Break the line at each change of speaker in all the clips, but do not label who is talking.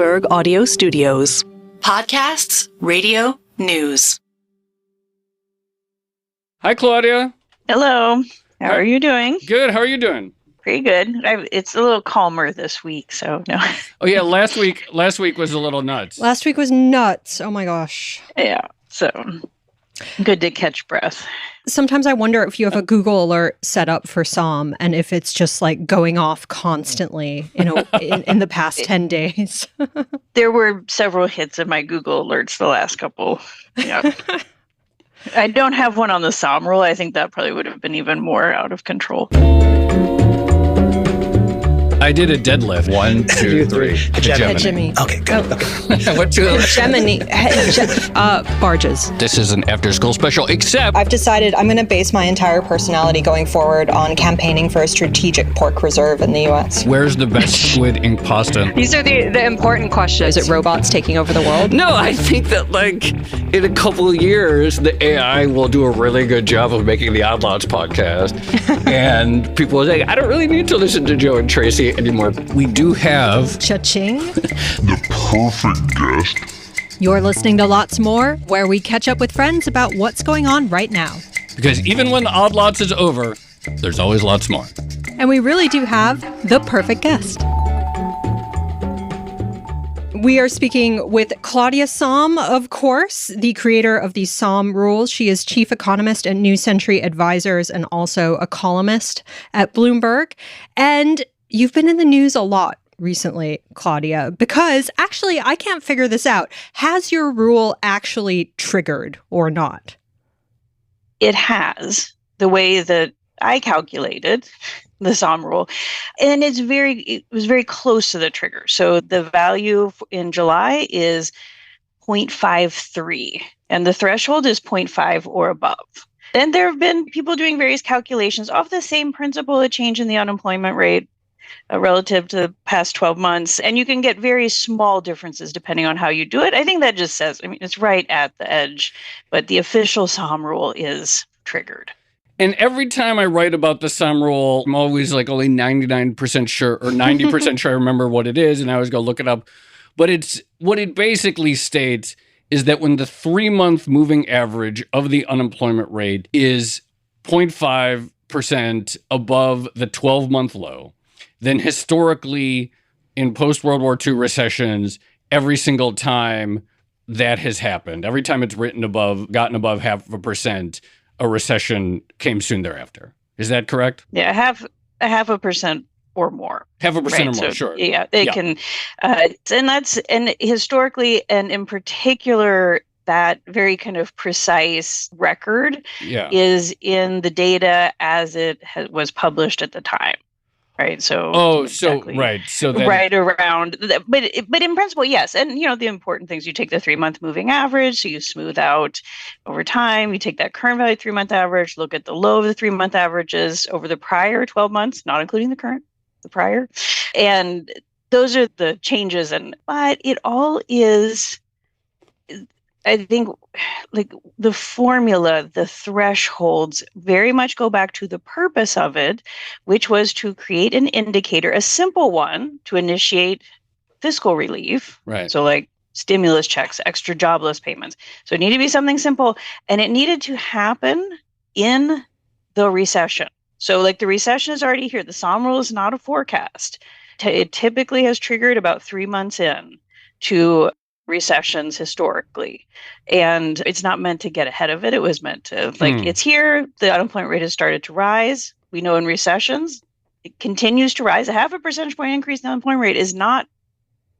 Bloomberg Audio Studios. Podcasts, radio, news.
Hi, Claudia.
Hello. How are you doing?
Good. How are you doing?
Pretty good. It's a little calmer this week, so no.
Oh yeah, last week was a little nuts.
Last week was nuts. Oh my gosh.
Yeah. So good to catch breath.
Sometimes I wonder if you have a Google alert set up for Sahm and if it's just like going off constantly, in the past 10 days.
There were several hits in my Google alerts the last couple. Yeah. I don't have one on the Sahm Rule. I think that probably would have been even more out of control.
I did a deadlift.
1, 2, 3.
Hegemony.
Okay, good. Okay.
What two?
Hegemony. Barges.
This is an after-school special, except
I've decided I'm going to base my entire personality going forward on campaigning for a strategic pork reserve in the U.S.
where's the best squid ink pasta?
These are the important questions.
Is it robots taking over the world?
No, I think that in a couple of years, the AI will do a really good job of making the Odd Lots podcast. And people will say, I don't really need to listen to Joe and Tracy anymore.
We do have
Cha-ching.
The perfect guest.
You're listening to Lots More, where we catch up with friends about what's going on right now.
because even when the Odd Lots is over, there's always lots more.
And we really do have the perfect guest. We are speaking with Claudia Sahm, of course, the creator of the Sahm Rule. She is chief economist at New Century Advisors and also a columnist at Bloomberg. And you've been in the news a lot recently, Claudia, because actually I can't figure this out. Has your rule actually triggered or not?
It has, the way that I calculated the Sahm Rule, and it was very close to the trigger. So the value in July is 0.53, and the threshold is 0.5 or above. And there have been people doing various calculations off the same principle, a change in the unemployment rate relative to the past 12 months. And you can get very small differences depending on how you do it. I think that just says, it's right at the edge, but the official Sahm Rule is triggered.
And every time I write about the Sahm Rule, I'm always like only 99% sure or 90% sure I remember what it is, and I always go look it up. But what it basically states is that when the 3-month moving average of the unemployment rate is 0.5% above the 12-month low, then historically in post-World War II recessions, every single time that has happened, every time it's gotten above 0.5%, a recession came soon thereafter. Is that correct?
Yeah, a half a percent or more.
0.5%
right?
or more,
So,
sure.
Yeah, they can, and historically, and in particular, that very kind of precise record is in the data as it was published at the time. Right. So.
Exactly. Right. So then,
right around. But in principle, yes. And, the important things, you take the 3-month moving average. So you smooth out over time. You take that current value 3-month average, look at the low of the 3-month averages over the prior 12 months, not including the current, the prior. And those are the changes. But it all is, I think, like the formula, the thresholds very much go back to the purpose of it, which was to create an indicator, a simple one, to initiate fiscal relief.
Right.
So like stimulus checks, extra jobless payments. So it needed to be something simple, and it needed to happen in the recession. So like the recession is already here. The Sahm Rule is not a forecast. It typically has triggered about 3 months in to recessions historically, and it's not meant to get ahead of it. It was meant to it's here. The unemployment rate has started to rise. We know in recessions it continues to rise. A 0.5 percentage point increase in the unemployment rate is not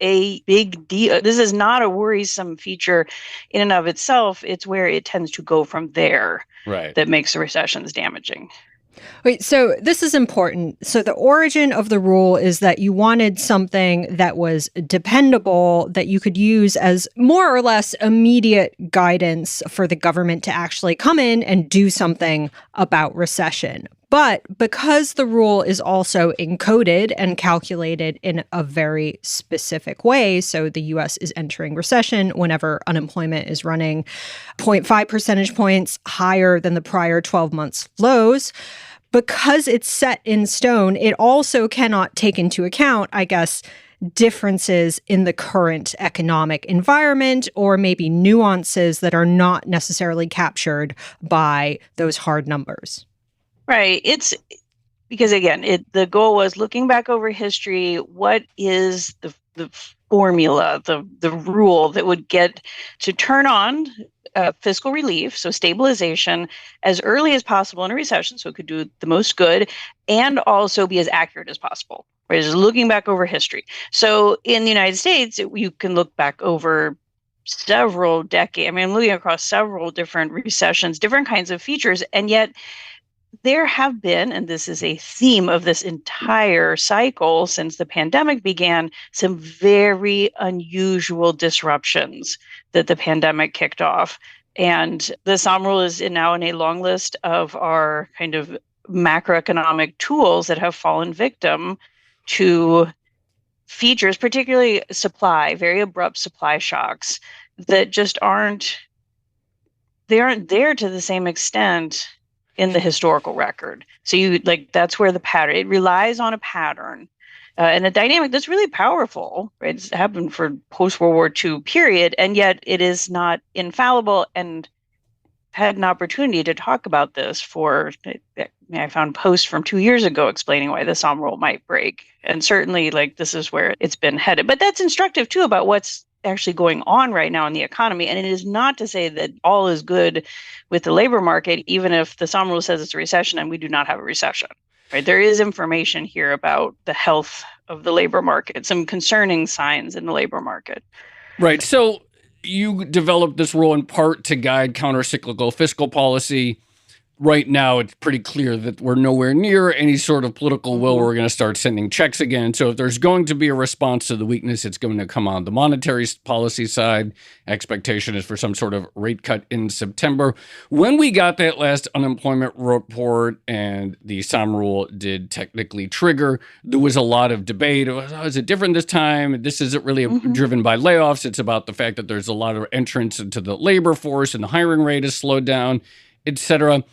a big deal. This is not a worrisome feature in and of itself. It's where it tends to go from there that makes the recessions damaging.
Wait, so this is important. So the origin of the rule is that you wanted something that was dependable, that you could use as more or less immediate guidance for the government to actually come in and do something about recession. But because the rule is also encoded and calculated in a very specific way, so the U.S. is entering recession whenever unemployment is running 0.5 percentage points higher than the prior 12 months lows, because it's set in stone, it also cannot take into account, I guess, differences in the current economic environment, or maybe nuances that are not necessarily captured by those hard numbers.
Right. It's because, again, the goal was looking back over history. What is the formula, the rule that would get to turn on fiscal relief, so stabilization, as early as possible in a recession, so it could do the most good, and also be as accurate as possible. Right? Just looking back over history. So in the United States, you can look back over several decades. I mean, I'm looking across several different recessions, different kinds of features, and yet there have been, and this is a theme of this entire cycle since the pandemic began, some very unusual disruptions that the pandemic kicked off. And the Sahm Rule is now in a long list of our kind of macroeconomic tools that have fallen victim to features, particularly supply, very abrupt supply shocks that just aren't there to the same extent in the historical record. So that's where the pattern, it relies on a pattern and a dynamic that's really powerful, right? It's happened for post-World War II period, and yet it is not infallible. And had an opportunity to talk about this I found posts from 2 years ago explaining why the Sahm Rule might break. And certainly this is where it's been headed. But that's instructive too about what's actually going on right now in the economy. And it is not to say that all is good with the labor market, even if the Sahm Rule says it's a recession and we do not have a recession. Right? There is information here about the health of the labor market, some concerning signs in the labor market.
Right. So you developed this rule in part to guide countercyclical fiscal policy. Right now, it's pretty clear that we're nowhere near any sort of political will where we're going to start sending checks again. So if there's going to be a response to the weakness, it's going to come on the monetary policy side. Expectation is for some sort of rate cut in September. When we got that last unemployment report and the Sahm Rule did technically trigger, there was a lot of debate. Is it different this time? This isn't really driven by layoffs. It's about the fact that there's a lot of entrance into the labor force and the hiring rate has slowed down, et cetera.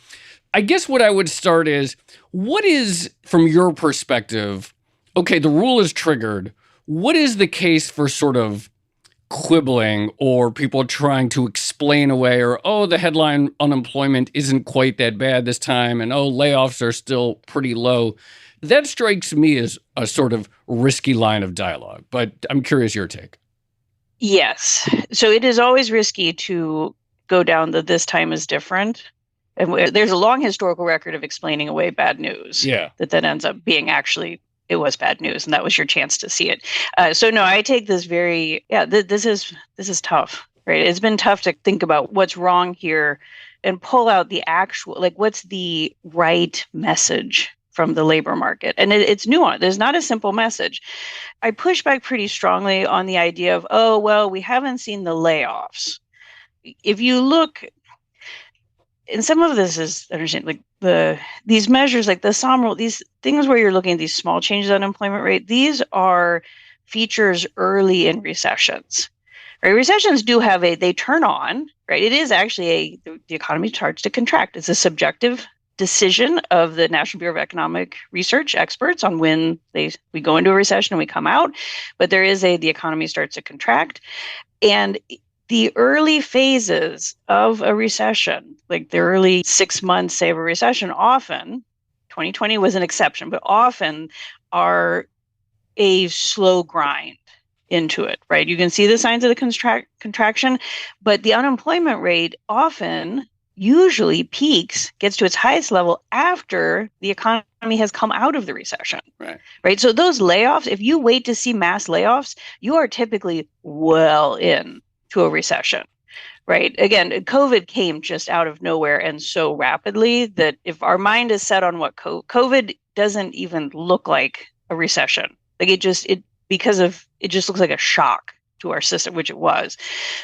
I guess what I would start is, what is, from your perspective, okay, the rule is triggered. What is the case for sort of quibbling or people trying to explain away, or, the headline unemployment isn't quite that bad this time, and, layoffs are still pretty low? That strikes me as a sort of risky line of dialogue, but I'm curious your take.
Yes. So it is always risky to go down the this time is different. And there's a long historical record of explaining away bad news that then ends up being actually, it was bad news, and that was your chance to see it. So no, I take this this is tough, right? It's been tough to think about what's wrong here and pull out the actual, what's the right message from the labor market. And it's nuanced. There's not a simple message. I push back pretty strongly on the idea of, we haven't seen the layoffs. If you look, and some of this is understand these measures like the Sahm Rule, these things where you're looking at these small changes in unemployment rate, these are features early in recessions. Right? Recessions do have they turn on, right? It is actually the economy starts to contract. It's a subjective decision of the National Bureau of Economic Research experts on when we go into a recession and we come out. But there is the economy starts to contract. And the early phases of a recession, like the early 6 months, say, of a recession, often, 2020 was an exception, but often are a slow grind into it, right? You can see the signs of the contraction, but the unemployment rate often usually peaks, gets to its highest level after the economy has come out of the recession, right? So those layoffs, if you wait to see mass layoffs, you are typically well in to a recession, right? Again, COVID came just out of nowhere and so rapidly that if our mind is set on what COVID doesn't even look like a recession, it just looks like a shock to our system, which it was.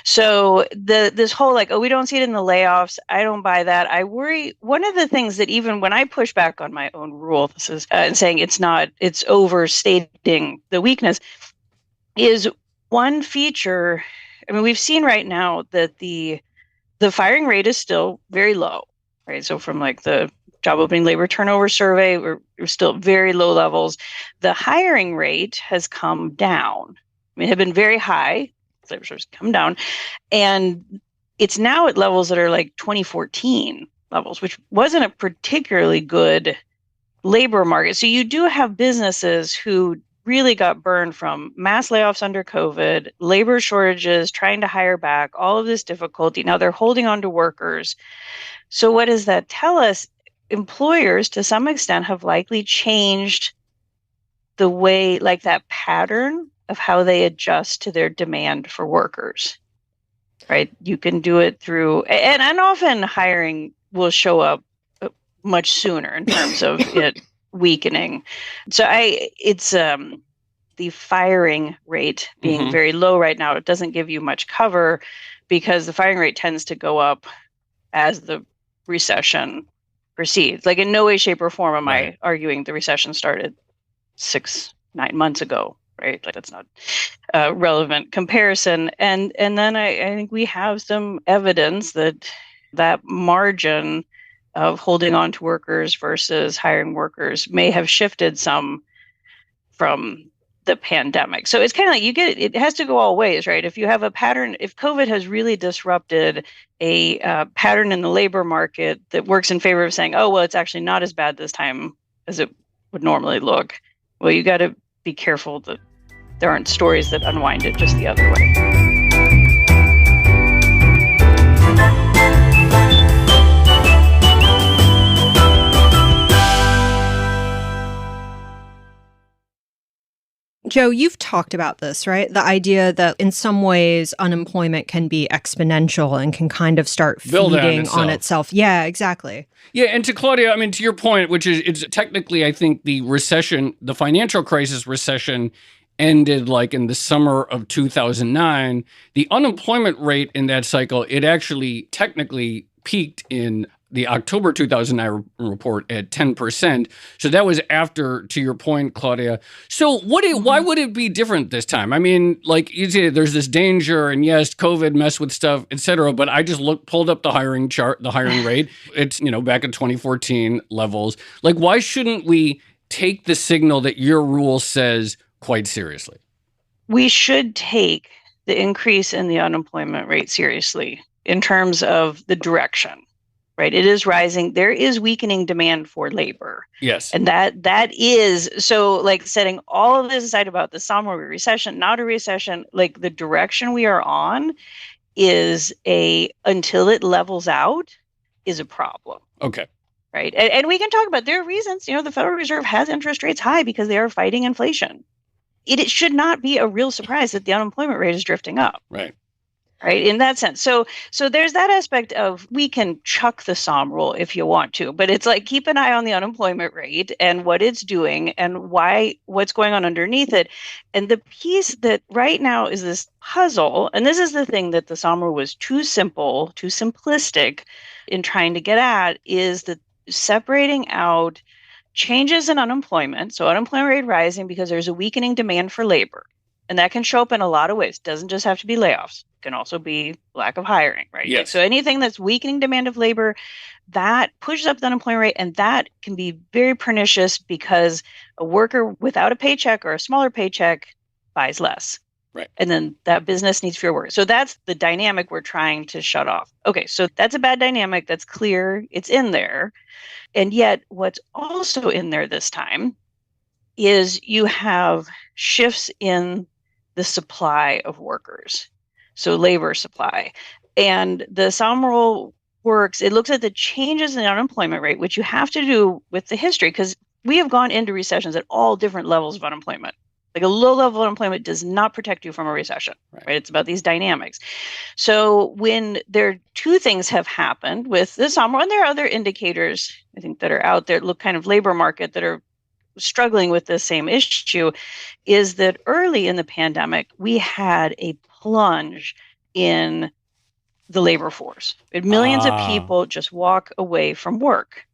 So this whole we don't see it in the layoffs, I don't buy that. I worry. One of the things that even when I push back on my own rule, this is and saying it's overstating the weakness, is one feature. I mean, we've seen right now that the firing rate is still very low, right? So from the job opening labor turnover survey, we're still at very low levels. The hiring rate has come down. I mean, it had been very high. Labor has come down. And it's now at levels that are like 2014 levels, which wasn't a particularly good labor market. So you do have businesses who really got burned from mass layoffs under COVID, labor shortages, trying to hire back, all of this difficulty. Now they're holding on to workers. So what does that tell us? Employers, to some extent, have likely changed the way, like that pattern of how they adjust to their demand for workers, right? You can do it through, and often hiring will show up much sooner in terms of it weakening. So it's the firing rate being very low right now. It doesn't give you much cover because the firing rate tends to go up as the recession proceeds. Like in no way, shape, or form am I arguing the recession started 6-9 months ago, right? Like that's not a relevant comparison. And then I think we have some evidence that margin of holding on to workers versus hiring workers may have shifted some from the pandemic. So it's kind of like it has to go all ways, right? If you have a pattern, if COVID has really disrupted a pattern in the labor market that works in favor of saying, oh, well, it's actually not as bad this time as it would normally look. Well, you got to be careful that there aren't stories that unwind it just the other way.
Joe, you've talked about this, right? The idea that in some ways unemployment can be exponential and can kind of start feeding on itself. Yeah, exactly.
Yeah, and to Claudia, I mean, to your point, which is it's technically, I think the recession, the financial crisis recession ended like in the summer of 2009. The unemployment rate in that cycle, it actually technically peaked in the October 2009 report at 10%. So that was after, to your point, Claudia. So why would it be different this time? I mean, like you say, there's this danger, and yes, COVID messed with stuff, et cetera. But I just pulled up the hiring chart, the hiring rate. It's, back in 2014 levels. Like, why shouldn't we take the signal that your rule says quite seriously?
We should take the increase in the unemployment rate seriously in terms of the direction. Right. It is rising. There is weakening demand for labor.
Yes.
And that is so like setting all of this aside about the Sahm Rule recession, not a recession, like the direction we are on is until it levels out is a problem.
Okay.
Right. And we can talk about there are reasons, the Federal Reserve has interest rates high because they are fighting inflation. It should not be a real surprise that the unemployment rate is drifting up.
Right.
Right. In that sense. So there's that aspect of we can chuck the Sahm Rule if you want to, but it's like keep an eye on the unemployment rate and what it's doing and what's going on underneath it. And the piece that right now is this puzzle, and this is the thing that the Sahm Rule was too simple, too simplistic in trying to get at, is that separating out changes in unemployment. So unemployment rate rising because there's a weakening demand for labor. And that can show up in a lot of ways. It doesn't just have to be layoffs. It can also be lack of hiring, right?
Yes.
So anything that's weakening demand of labor, that pushes up the unemployment rate, and that can be very pernicious because a worker without a paycheck or a smaller paycheck buys less.
Right.
And then that business needs fewer workers. So that's the dynamic we're trying to shut off. Okay, so that's a bad dynamic. That's clear. It's in there. And yet what's also in there this time is you have shifts in the supply of workers, so labor supply. And the Sahm Rule works, it looks at the changes in the unemployment rate, which you have to do with the history, because we have gone into recessions at all different levels of unemployment. Like a low level of unemployment does not protect you from a recession, right? It's about these dynamics. So when two things have happened with the Sahm Rule, and there are other indicators, I think, that are out there, look kind of labor market that are struggling with the same issue, is that early in the pandemic, we had a plunge in the labor force. We had millions of people just walk away from work.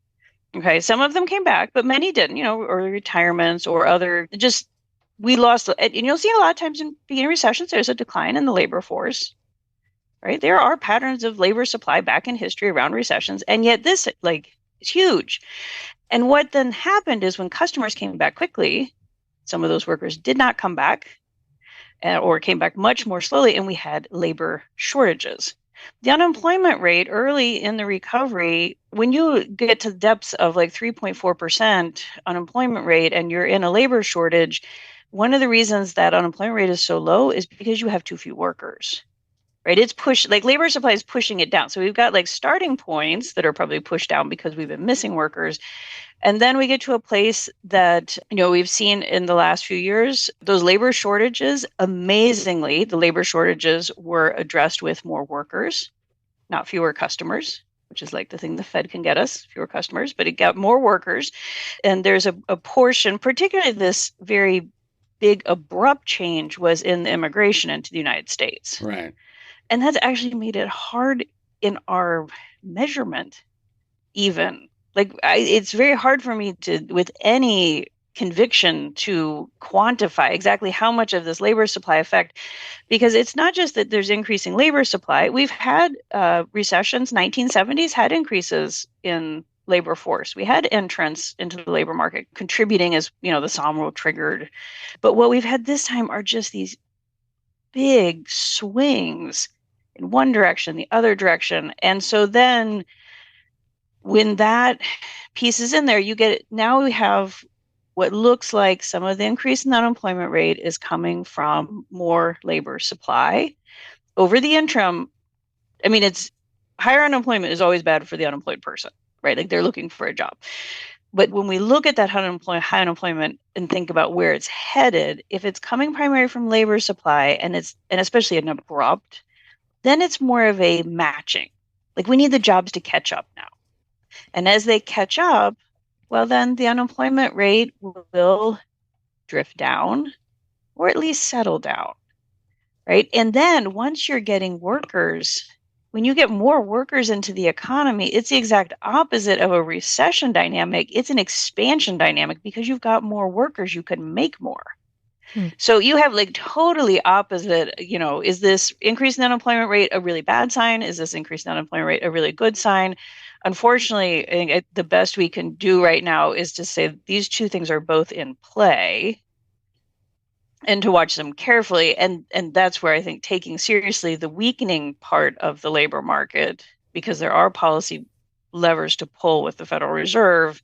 Okay, some of them came back, but many didn't, early retirements or other, we lost, and you'll see a lot of times in beginning recessions, there's a decline in the labor force, right? There are patterns of labor supply back in history around recessions, and yet this, It's huge. And what then happened is when customers came back quickly, some of those workers did not come back or came back much more slowly, and we had labor shortages. The unemployment rate early in the recovery, when you get to the depths of like 3.4% unemployment rate and you're in a labor shortage, one of the reasons that unemployment rate is so low is because you have too few workers. Right? It's pushed, like labor supply is pushing it down. So we've got like starting points that are probably pushed down because we've been missing workers. And then we get to a place that, we've seen in the last few years, those labor shortages, amazingly, the labor shortages were addressed with more workers, not fewer customers, which is like the thing the Fed can get us, fewer customers, but it got more workers. And there's a portion, particularly this very big abrupt change was in the immigration into the United States.
Right.
And that's actually made it hard in our measurement, even. It's very hard for me to, with any conviction, to quantify exactly how much of this labor supply effect, because it's not just that there's increasing labor supply. We've had recessions, 1970s had increases in labor force. We had entrance into the labor market contributing as, the Sahm Rule triggered. But what we've had this time are just these big swings in one direction, the other direction. And so then when that piece is in there, now we have what looks like some of the increase in the unemployment rate is coming from more labor supply. Over the interim, it's higher unemployment is always bad for the unemployed person, right? Like they're looking for a job. But when we look at that high unemployment and think about where it's headed, if it's coming primarily from labor supply and especially an abrupt, then it's more of a matching. Like we need the jobs to catch up now. And as they catch up, well, then the unemployment rate will drift down or at least settle down, right? And then once you're getting workers, when you get more workers into the economy, it's the exact opposite of a recession dynamic. It's an expansion dynamic because you've got more workers, you can make more. So you have like totally opposite, is this increase in the unemployment rate a really bad sign? Is this increase in the unemployment rate a really good sign? Unfortunately, I think the best we can do right now is to say these two things are both in play and to watch them carefully. And that's where I think taking seriously the weakening part of the labor market, because there are policy levers to pull with the Federal Reserve,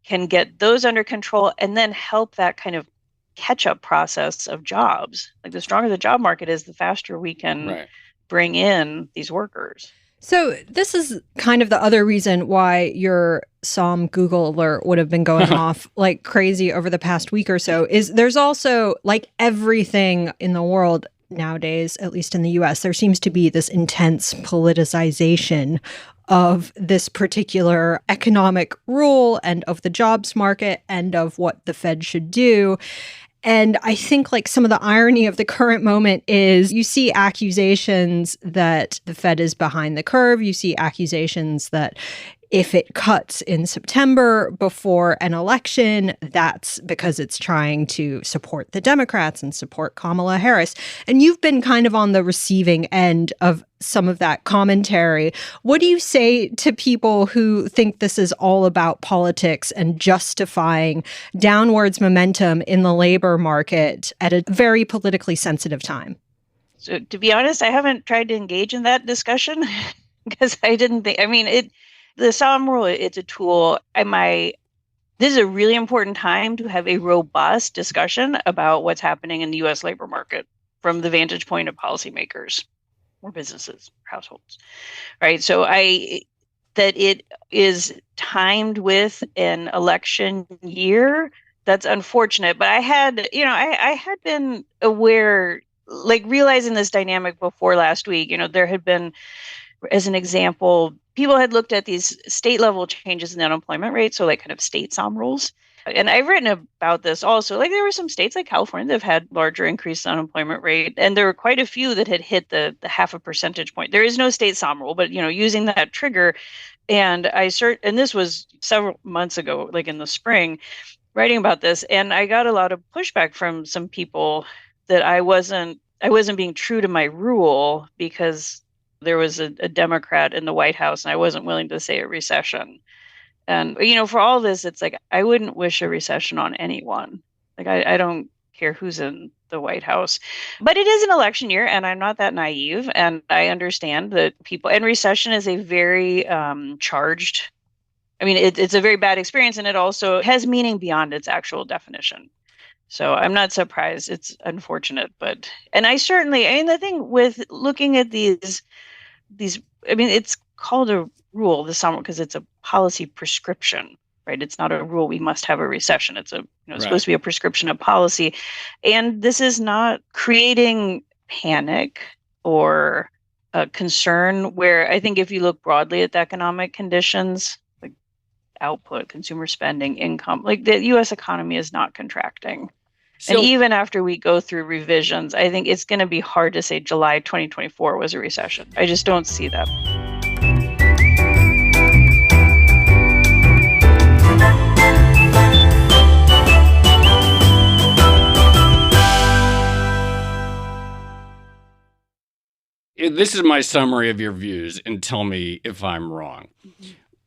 can get those under control and then help that kind of catch-up process of jobs. Like the stronger the job market is, the faster we can bring in these workers.
So this is kind of the other reason why your Sahm Google alert would have been going off like crazy over the past week or so, is there's also, like everything in the world nowadays, at least in the US, there seems to be this intense politicization of this particular economic rule and of the jobs market and of what the Fed should do. And I think like some of the irony of the current moment is you see accusations that the Fed is behind the curve. You see accusations that if it cuts in September before an election, that's because it's trying to support the Democrats and support Kamala Harris. And you've been kind of on the receiving end of some of that commentary. What do you say to people who think this is all about politics and justifying downwards momentum in the labor market at a very politically sensitive time?
So to be honest, I haven't tried to engage in that discussion because I didn't think, the Sahm Rule, it's a tool. This is a really important time to have a robust discussion about what's happening in the U.S. labor market from the vantage point of policymakers or businesses, or households, right? So that it is timed with an election year, that's unfortunate. But I had been aware, like realizing this dynamic before last week. There had been, as an example, people had looked at these state level changes in the unemployment rate, so like kind of state Sahm rules. And I've written about this also. Like there were some states like California that have had larger increase in unemployment rate, and there were quite a few that had hit the half a percentage point. There is no state Sahm rule, but using that trigger, and and this was several months ago, like in the spring, writing about this, and I got a lot of pushback from some people that I wasn't being true to my rule because there was a Democrat in the White House, and I wasn't willing to say a recession. And, for all this, it's like, I wouldn't wish a recession on anyone. Like, I don't care who's in the White House. But it is an election year, and I'm not that naive. And I understand that and recession is a very charged, it's a very bad experience, and it also has meaning beyond its actual definition. So I'm not surprised. It's unfortunate, and the thing with looking at these, it's called a rule this summer because it's a policy prescription, right? It's not a rule. We must have a recession. It's supposed to be a prescription of policy. And this is not creating panic or a concern where I think if you look broadly at the economic conditions, like output, consumer spending, income, like the U.S. economy is not contracting. So, and even after we go through revisions, I think it's going to be hard to say July 2024 was a recession. I just don't see that.
This is my summary of your views, and tell me if I'm wrong.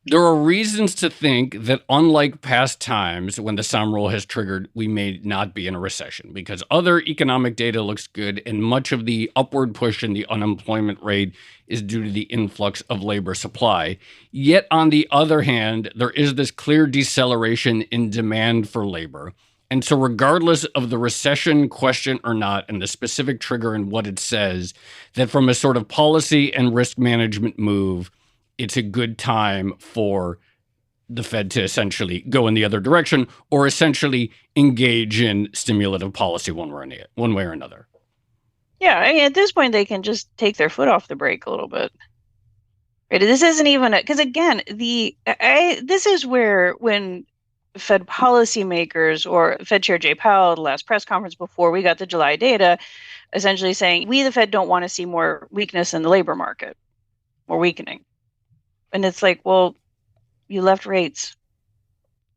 There are reasons to think that unlike past times when the Sahm Rule has triggered, we may not be in a recession because other economic data looks good and much of the upward push in the unemployment rate is due to the influx of labor supply. Yet on the other hand, there is this clear deceleration in demand for labor. And so regardless of the recession question or not and the specific trigger and what it says, that from a sort of policy and risk management move, it's a good time for the Fed to essentially go in the other direction or essentially engage in stimulative policy one way or another.
Yeah, at this point, they can just take their foot off the brake a little bit. Right? This isn't even because again, this is where when Fed policymakers or Fed Chair Jay Powell, the last press conference before we got the July data, essentially saying we, the Fed, don't want to see more weakness in the labor market, more weakening. And it's like, well, you left rates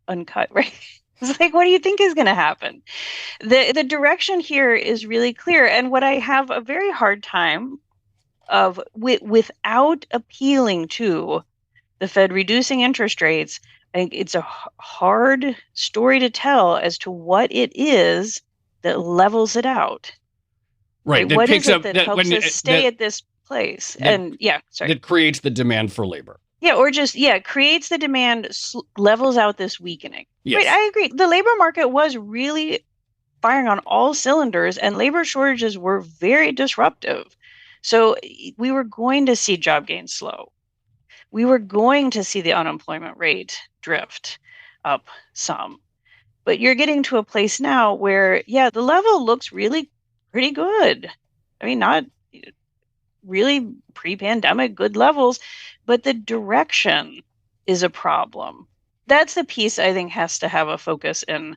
uncut, right? It's like, what do you think is going to happen? The direction here is really clear. And what I have a very hard time of without appealing to the Fed reducing interest rates, I think it's a hard story to tell as to what it is that levels it out.
Right.
What is it that helps us stay at this place? That
creates the demand for labor.
Yeah, or just, creates the demand, levels out this weakening.
Yes.
Right, I agree. The labor market was really firing on all cylinders, and labor shortages were very disruptive. So we were going to see job gains slow. We were going to see the unemployment rate drift up some. But you're getting to a place now where, the level looks really pretty good. Not really pre-pandemic good levels, but the direction is a problem. That's the piece I think has to have a focus in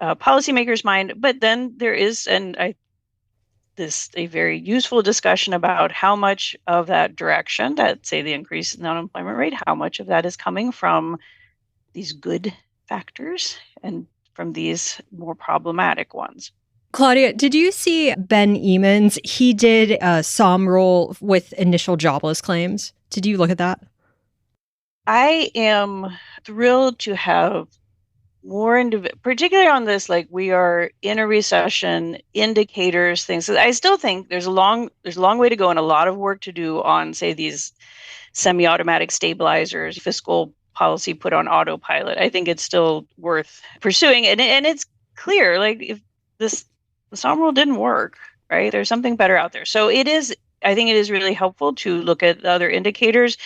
policymakers' mind. But then there is, a very useful discussion about how much of that direction, that say the increase in the unemployment rate, how much of that is coming from these good factors and from these more problematic ones.
Claudia, did you see Ben Eamons? He did a Sahm Rule with initial jobless claims. Did you look at that?
I am thrilled to have more, particularly on this, like we are in a recession, indicators, things. I still think there's a long way to go and a lot of work to do on, say, these semi-automatic stabilizers, fiscal policy put on autopilot. I think it's still worth pursuing. And it's clear, like if the Sahm Rule didn't work, right? There's something better out there. So I think it is really helpful to look at the other indicators.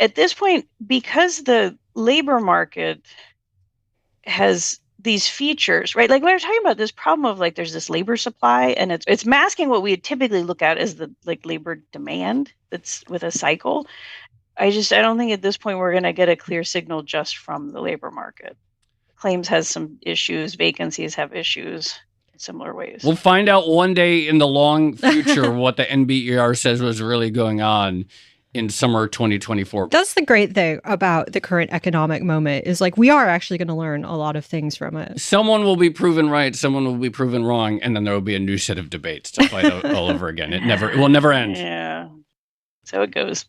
At this point, because the labor market has these features, right? Like we were talking about this problem of like there's this labor supply and it's masking what we typically look at as the like labor demand that's with a cycle. I don't think at this point we're going to get a clear signal just from the labor market. Claims has some issues, vacancies have issues in similar ways.
We'll find out one day in the long future what the NBER says was really going on in summer 2024.
That's the great thing about the current economic moment is like we are actually going to learn a lot of things from it.
Someone will be proven right, someone will be proven wrong, and then there will be a new set of debates to fight all over again. It will never end.
Yeah. So it goes.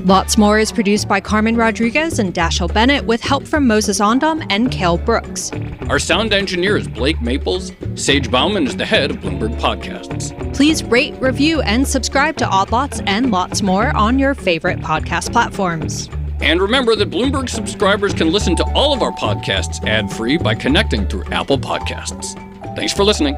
Lots More is produced by Carmen Rodriguez and Dashiell Bennett with help from Moses Ondom and Cale Brooks.
Our sound engineer is Blake Maples. Sage Bauman is the head of Bloomberg Podcasts.
Please rate, review, and subscribe to Odd Lots and Lots More on your favorite podcast platforms.
And remember that Bloomberg subscribers can listen to all of our podcasts ad-free by connecting through Apple Podcasts. Thanks for listening.